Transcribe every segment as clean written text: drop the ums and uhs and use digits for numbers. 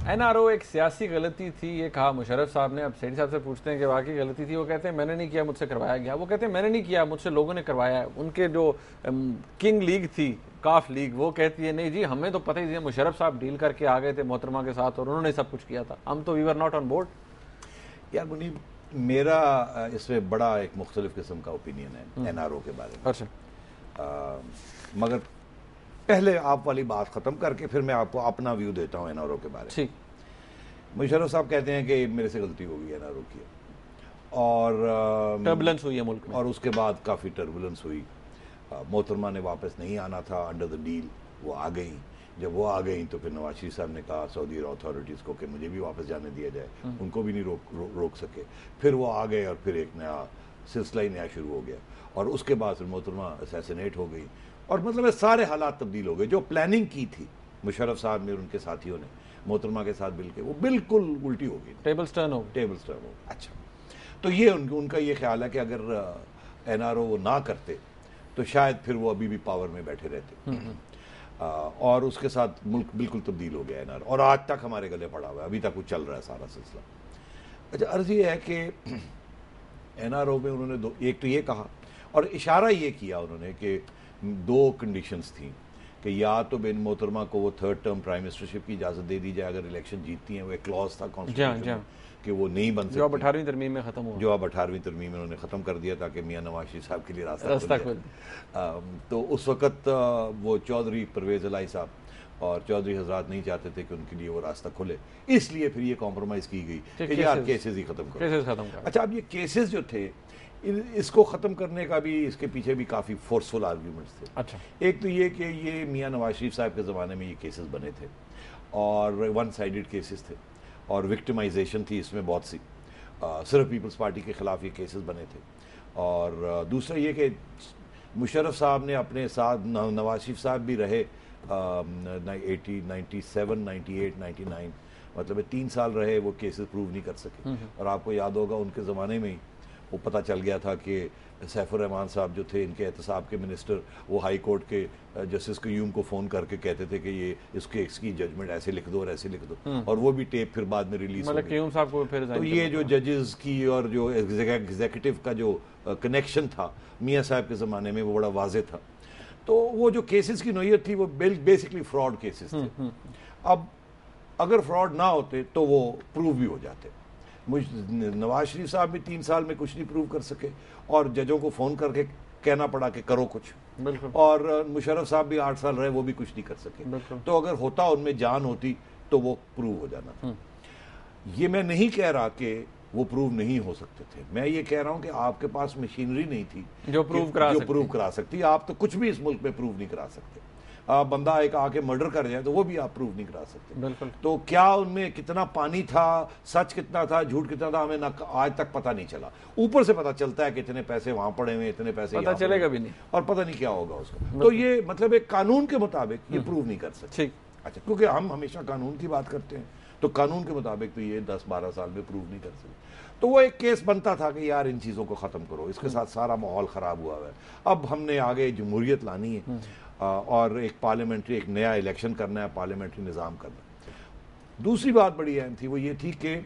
N R او ایک سیاسی غلطی تھی یہ کہا مشرف صاحب نے. اب سیٹھی صاحب سے پوچھتے ہیں کہ واقعی غلطی تھی. وہ کہتے ہیں میں نے نہیں کیا, مجھ سے کروایا گیا. وہ کہتے ہیں میں نے نہیں کیا, مجھ سے لوگوں نے کروایا ہے. ان کے جو کنگ لیگ تھی, کاف لیگ, وہ کہتی ہے نہیں جی ہمیں تو پتہ ہی تھی, مشرف صاحب ڈیل کر کے آ گئے تھے محترمہ کے ساتھ اور انہوں نے سب کچھ کیا تھا, ہم تو وی ور ناٹ آن بورڈ. یار منیب, میرا اس میں بڑا ایک مختلف قسم کا اوپینین ہے این آر او کے بارے میں. اچھا, مگر پہلے آپ والی بات ختم کر کے پھر میں آپ کو اپنا ویو دیتا ہوں این آر او کے بارے میں. ٹھیک. مشرف صاحب کہتے ہیں کہ میرے سے غلطی ہو گئی این آر او کی, اور ٹربولنس ہوئی ہے ملک میں, اور اس کے بعد کافی ٹربولنس ہوئی. محترمہ نے واپس نہیں آنا تھا انڈر دا ڈیل, وہ آ گئیں. جب وہ آ گئیں تو پھر نواز شریف صاحب نے کہا سعودی اتھارٹیز کو کہ مجھے بھی واپس جانے دیا جائے. ان کو بھی نہیں روک سکے. پھر وہ آ گئے اور پھر ایک نیا سلسلہ ہی نیا شروع ہو گیا, اور اس کے بعد پھر محترمہ اسیسینیٹ ہو گئی, اور مطلب سارے حالات تبدیل ہو گئے. جو پلاننگ کی تھی مشرف صاحب نے اور ان کے ساتھیوں نے محترمہ کے ساتھ مل کے, وہ بالکل الٹی ہو گئی. ٹیبلز ٹرن ہو گئی. اچھا, تو یہ ان کا یہ خیال ہے کہ اگر این آر او وہ نہ کرتے تو شاید پھر وہ ابھی بھی پاور میں بیٹھے رہتے, اور اس کے ساتھ ملک بالکل تبدیل ہو گیا این آر او, اور آج تک ہمارے گلے پڑا ہوا ہے, ابھی تک وہ چل رہا ہے سارا سلسلہ. اچھا, عرض یہ ہے کہ این آر او میں انہوں نے ایک تو یہ کہا اور اشارہ یہ کیا انہوں نے کہ 2 کنڈیشنز تھیں کہ یا تو بین محترمہ کو وہ 3rd ٹرم پرائم منسٹرشپ کی اجازت دے دی جائے اگر الیکشن جیتتی ہیں. وہ ایک کلوز تھا کانسٹیٹیوشن میں کہ وہ نہیں بن سکتی, جو اب 18ویں ترمیم میں ختم ہوا, جو اب 18ویں ترمیم میں انہوں نے ختم کر دیا تاکہ میاں نواز شریف صاحب کے لیے راستہ کھل جائے. تو اس وقت وہ چودھری پرویز الہی صاحب اور چودھری حضرات نہیں چاہتے تھے کہ ان کے لیے وہ راستہ کھلے, اس لیے پھر یہ کمپرومائز کی گئی کہ یار کیسز ہی ختم کرو. اچھا, اب یہ کیسز جو تھے اس کو ختم کرنے کا بھی اس کے پیچھے بھی کافی فورسفل آرگیومنٹس تھے. اچھا, ایک تو یہ کہ یہ میاں نواز شریف صاحب کے زمانے میں یہ کیسز بنے تھے اور ون سائیڈڈ کیسز تھے اور وکٹمائزیشن تھی اس میں بہت سی, صرف پیپلز پارٹی کے خلاف یہ کیسز بنے تھے. اور دوسرا یہ کہ مشرف صاحب نے اپنے ساتھ نواز شریف صاحب بھی رہے 97, 98, 99, مطلب 3 سال رہے, وہ کیسز پروو نہیں کر سکے. اور آپ کو یاد ہوگا ان کے زمانے میں ہی وہ پتہ چل گیا تھا کہ سیف الرحمان صاحب جو تھے ان کے احتساب کے منسٹر, وہ ہائی کورٹ کے جسٹس قیوم کو فون کر کے کہتے تھے کہ یہ اس کیس کی ججمنٹ ایسے لکھ دو اور ایسے لکھ دو, اور وہ بھی ٹیپ پھر بعد میں ریلیز ہو گئی. تو یہ جو ججز کی اور جو ایگزیکٹو کا جو کنیکشن تھا میاں صاحب کے زمانے میں وہ بڑا واضح تھا. تو وہ جو کیسز کی نوعیت تھی وہ بیسکلی فراڈ کیسز تھے. اب اگر فراڈ نہ ہوتے تو وہ پروو بھی ہو جاتے. نواز شریف صاحب بھی 3 سال میں کچھ نہیں پروو کر سکے اور ججوں کو فون کر کے کہنا پڑا کہ کرو کچھ, اور مشرف صاحب بھی 8 سال رہے, وہ بھی کچھ نہیں کر سکے. تو اگر ہوتا ان میں جان ہوتی تو وہ پروو ہو جانا تھا. یہ میں نہیں کہہ رہا کہ وہ پروو نہیں ہو سکتے تھے, میں یہ کہہ رہا ہوں کہ آپ کے پاس مشینری نہیں تھی جو پروو کرا سکتی. آپ تو کچھ بھی اس ملک میں پروو نہیں کرا سکتے. بندہ ایک آ کے مرڈر کر جائے تو وہ بھی آپ پروو نہیں کرا سکتے. تو کیا ان میں کتنا پانی تھا, سچ کتنا تھا, جھوٹ کتنا تھا, ہمیں آج تک پتہ نہیں چلا. اوپر سے پتہ چلتا ہے کہ اتنے پیسے وہاں پڑے ہوئے, اتنے پیسے پتہ چلے گا بھی نہیں, اور پتہ نہیں کیا ہوگا اس کا. تو یہ مطلب ایک قانون کے مطابق یہ پروو نہیں کر سکتے. اچھا, کیونکہ ہم ہمیشہ قانون کی بات کرتے ہیں تو قانون کے مطابق تو یہ 10-12 سال میں پروو نہیں کر سکتے. تو وہ ایک کیس بنتا تھا کہ یار ان چیزوں کو ختم کرو, اس کے ساتھ سارا ماحول خراب ہوا ہے. اب ہم نے آگے جمہوریت لانی ہے اور ایک پارلیمنٹری, ایک نیا الیکشن کرنا ہے, پارلیمنٹری نظام کرنا ہے. دوسری بات بڑی اہم تھی, وہ یہ تھی کہ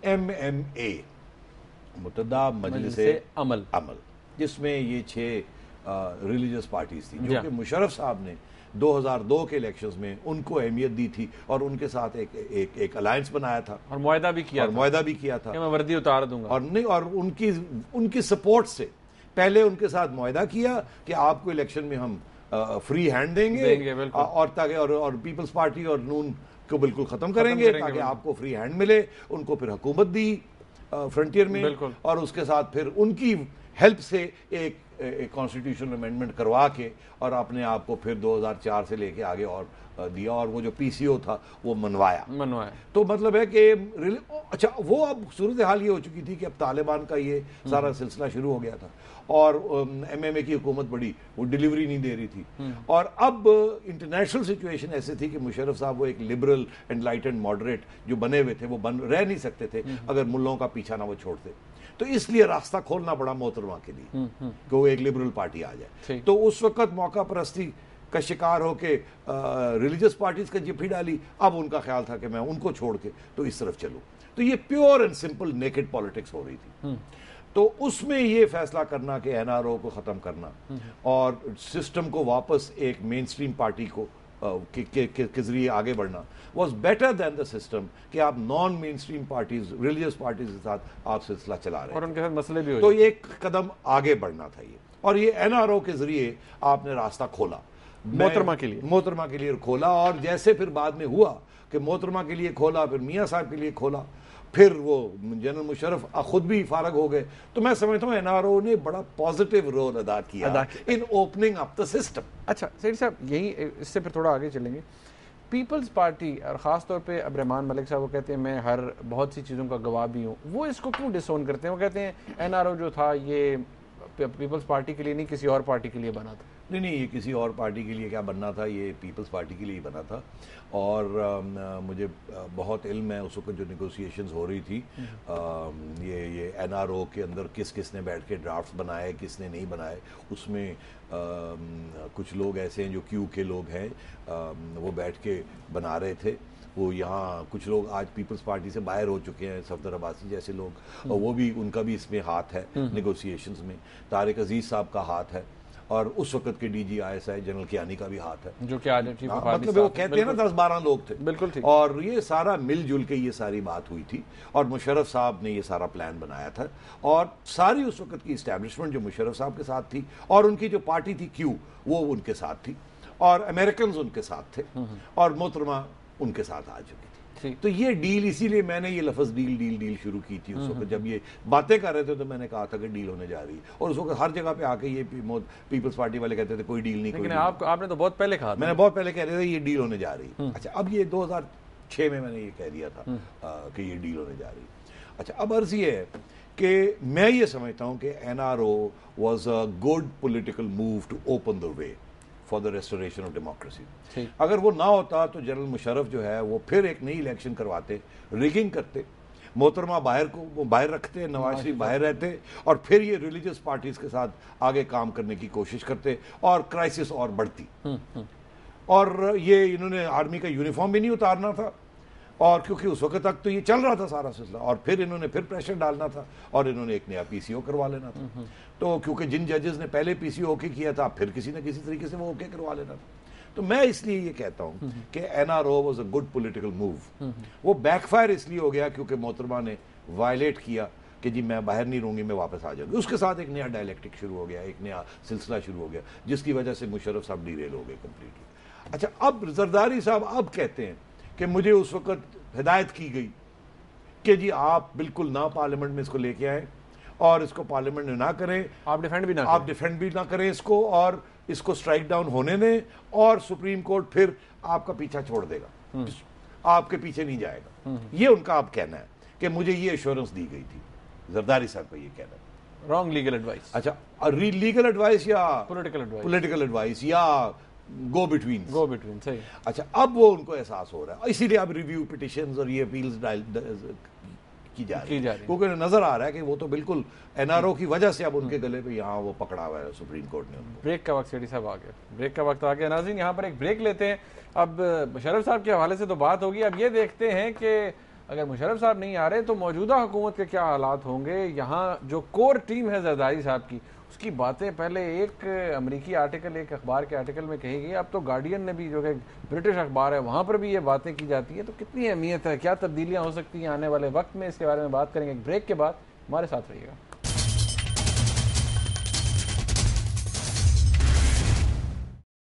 MMA متحدہ مجلس عمل, جس میں یہ 6 ریلیجس پارٹیز تھیں, جو کہ مشرف صاحب نے 2002 کے الیکشنز میں ان کو اہمیت دی تھی اور ان کے ساتھ ایک الائنس بنایا تھا اور معاہدہ بھی کیا تھا کہ میں وردی اتار دوں گا. اور نہیں, اور ان کی سپورٹ سے پہلے ان کے ساتھ معاہدہ کیا کہ آپ کو الیکشن میں ہم فری ہینڈ دیں گے اور تاکہ اور پیپلز پارٹی اور نون کو بالکل ختم کریں گے تاکہ آپ کو فری ہینڈ ملے. ان کو پھر حکومت دی فرنٹیئر میں, اور اس کے ساتھ پھر ان کی ہیلپ سے ایک کانسٹیٹیوشنل امینڈمنٹ کروا کے اور اپنے آپ کو پھر 2004 سے لے کے آگے اور دیا, اور وہ جو PCO تھا وہ منوایا. تو مطلب ہے کہ اچھا, وہ اب صورتحال یہ ہو چکی تھی کہ اب طالبان کا یہ سارا سلسلہ شروع ہو گیا تھا اور MMA کی حکومت بڑی, وہ ڈیلیوری نہیں دے رہی تھی. اور اب انٹرنیشنل سچویشن ایسے تھی کہ مشرف صاحب وہ ایک لبرل انلائٹنڈ ماڈریٹ جو بنے ہوئے تھے وہ رہ نہیں سکتے تھے اگر ملوں کا پیچھا نہ وہ چھوڑتے. تو اس لیے راستہ کھولنا پڑا محترمہ کے لیے کہ وہ ایک لبرل پارٹی آ جائے. تو اس وقت موقع پرستی کا شکار ہو کے ریلیجس پارٹیز کا جپھی ڈالی. اب ان کا خیال تھا کہ میں ان کو چھوڑ کے تو اس طرف چلوں. تو یہ pure and simple naked politics ہو رہی تھی. تو اس میں یہ فیصلہ کرنا کہ این آر او کو ختم کرنا اور سسٹم کو واپس ایک مین سٹریم پارٹی کو کے ذریعے آگے بڑھنا was better than the system کہ آپ نان مین سٹریم پارٹیز ریلیجس پارٹیز کے ساتھ آپ سلسلہ چلا رہے ہیں اور ان کے ساتھ مسئلے بھی ہو تو ایک قدم آگے بڑھنا تھا یہ. اور یہ این آر او کے ذریعے آپ نے راستہ کھولا محترمہ کے لیے کھولا. اور جیسے پھر بعد میں ہوا کہ محترمہ کے لیے کھولا, پھر میاں صاحب کے لیے کھولا, پھر وہ جنرل مشرف خود بھی فارغ ہو گئے, تو میں سمجھتا ہوں این آر او نے بڑا پازیٹیو رول ادا کیا ان اوپننگ اپ دا سسٹم. اچھا سیٹھی صاحب, یہی اس سے پھر تھوڑا آگے چلیں گے. پیپلز پارٹی اور خاص طور پہ عبد الرحمان ملک صاحب وہ کہتے ہیں میں ہر بہت سی چیزوں کا گواہ بھی ہوں, وہ اس کو کیوں ڈسون کرتے ہیں؟ وہ کہتے ہیں این آر او جو تھا یہ پیپلز پارٹی کے لیے نہیں کسی اور پارٹی کے لیے بنا تھا. نہیں, یہ کسی اور پارٹی کے لیے کیا بننا تھا, یہ پیپلز پارٹی کے لیے ہی بنا تھا. اور مجھے بہت علم ہے اس وقت جو نیگوسیشنز ہو رہی تھی, یہ این آر او کے اندر کس کس نے بیٹھ کے ڈرافٹ بنائے, کس نے نہیں بنائے. اس میں کچھ لوگ ایسے ہیں جو کیو کے لوگ ہیں, وہ بیٹھ کے بنا رہے تھے. وہ یہاں کچھ لوگ آج پیپلز پارٹی سے باہر ہو چکے ہیں, صفدر عباسی جیسے لوگ, اور وہ بھی ان کا بھی اس میں ہاتھ ہے نیگوسیشنز میں. طارق عزیز صاحب کا ہاتھ ہے, اور اس وقت کے D G I S I general Kiani کا بھی ہاتھ ہے, جو کہ آج مطلب وہ کہتے ہیں نا 10-12 لوگ تھے. بالکل ٹھیک. اور یہ سارا مل جل کے یہ ساری بات ہوئی تھی, اور مشرف صاحب نے یہ سارا پلان بنایا تھا. اور ساری اس وقت کی اسٹیبلشمنٹ جو مشرف صاحب کے ساتھ تھی, اور ان کی جو پارٹی تھی کیو وہ ان کے ساتھ تھی, اور امریکنز ان کے ساتھ تھے, اور محترمہ ان کے ساتھ آ چکی تھی. تو یہ ڈیل, اسی لیے میں نے یہ لفظ ڈیل شروع کی تھی اس وقت جب یہ باتیں کر رہے تھے, تو میں نے کہا تھا کہ ڈیل ہونے جا رہی ہے. اور اس وقت ہر جگہ پہ آ کے یہ پیپلز پارٹی والے کہتے تھے کوئی ڈیل نہیں. لیکن آپ نے تو بہت پہلے کہا, میں نے بہت پہلے کہہ رہے تھے یہ ڈیل ہونے جا رہی ہے. اچھا, اب یہ 2006 میں نے یہ کہہ دیا تھا کہ یہ ڈیل ہونے جا رہی ہے. اچھا, اب عرض یہ ہے کہ میں یہ سمجھتا ہوں کہ N R O was a good political move to open the way for the restoration of democracy. اگر وہ نہ ہوتا تو جنرل مشرف جو ہے وہ پھر ایک نئی الیکشن کرواتے, ریگنگ کرتے, محترمہ باہر رکھتے, نواز شریف باہر رہتے, اور پھر یہ ریلیجس پارٹیز کے ساتھ آگے کام کرنے کی کوشش کرتے, اور کرائسس اور بڑھتی. اور یہ انہوں نے آرمی کا یونیفارم بھی نہیں اتارنا تھا, اور کیونکہ اس وقت تک تو یہ چل رہا تھا سارا سلسلہ, اور پھر انہوں نے پھر پریشر ڈالنا تھا, اور انہوں نے ایک نیا پی سی او کروا لینا تھا. تو کیونکہ جن ججز نے پہلے پی سی او اوکے کیا تھا, پھر کسی نہ کسی طریقے سے وہ اوکے کروا لینا تھا. تو میں اس لیے یہ کہتا ہوں کہ N R O was a good political move. وہ بیک فائر اس لیے ہو گیا کیونکہ محترمہ نے وائلیٹ کیا کہ جی میں باہر نہیں رہوں گی, میں واپس آ جاؤں گی. اس کے ساتھ ایک نیا ڈائلیکٹک شروع ہو گیا, ایک نیا سلسلہ شروع ہو گیا, جس کی وجہ سے مشرف صاحب ڈیریل ہو گئے کمپلیٹلی. اچھا, اب زرداری صاحب اب کہتے ہیں کہ مجھے اس وقت ہدایت کی گئی کہ جی آپ بالکل نہ پارلیمنٹ میں اس کو لے کے آئیں, اور اس کو پارلیمنٹ میں نہ کریں, آپ ڈیفینڈ بھی نہ کریں اس کو, اور اس کو سٹرائک ڈاؤن ہونے دیں, اور سپریم کورٹ پھر آپ کا پیچھا چھوڑ دے گا, آپ کے پیچھے نہیں جائے گا. یہ ان کا اب کہنا ہے کہ مجھے یہ ایشورنس دی گئی تھی. زرداری صاحب کا یہ کہنا ہے. Wrong legal advice. اچھا, لیگل ایڈوائس یا پولیٹیکل ایڈوائس یا گو بٹوین. صحیح. اچھا, اب وہ ان کو احساس ہو رہا ہے, اسی لیے اب ریویو پٹیشنز اور یہ اپیلز کی جا رہی ہے, کیونکہ نظر آ رہا ہے کہ وہ تو بالکل این آر او کی وجہ سے اب ان کے گلے پہ یہاں وہ پکڑا ہوا ہے سپریم کورٹ نے. بریک کا وقت سیٹھی صاحب آ گیا, بریک کا وقت آ گیا. ناظرین, یہاں پر ایک بریک لیتے ہیں. اب مشرف صاحب کے حوالے سے تو بات ہوگی, اب یہ دیکھتے ہیں کہ اگر مشرف صاحب نہیں آ رہے تو موجودہ حکومت کے کیا حالات ہوں گے. یہاں جو کور ٹیم ہے زرداری صاحب کی, اس کی باتیں پہلے ایک امریکی آرٹیکل, ایک اخبار کے آرٹیکل میں کہی گئی, اب تو گارڈین نے بھی, جو کہ برٹش اخبار ہے, وہاں پر بھی یہ باتیں کی جاتی ہیں. تو کتنی اہمیت ہے, کیا تبدیلیاں ہو سکتی ہیں آنے والے وقت میں, اس کے بارے میں بات کریں گے ایک بریک کے بعد. ہمارے ساتھ رہیے گا.